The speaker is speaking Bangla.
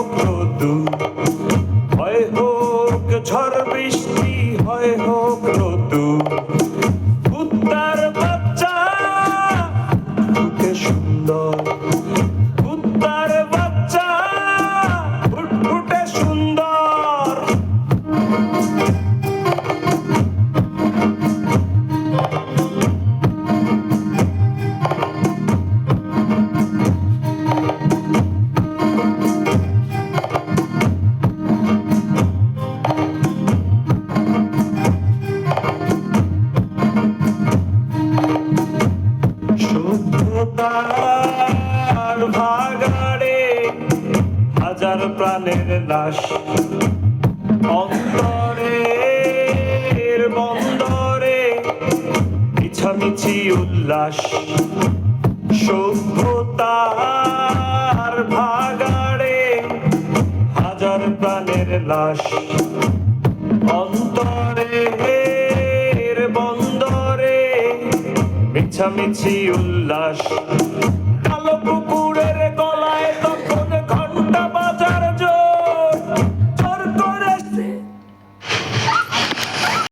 হোক রোদুর, হয় হোক ঝড় বৃষ্টি, হয় হোক রোদুর, কুত্তার বাচ্চা ফুটফুটে সুন্দর, কুত্তার বাচ্চা ফুটফুটে সুন্দর। সভ্যতার ভাগাড়ে হাজার প্রাণের লাশ, অন্তরের বন্দরে মিছামিছি উল্লাস। সভ্যতার ভাগাড়ে হাজার প্রাণের লাশ, অন্তরের বন্দরে মিছামিছি উল্লাস।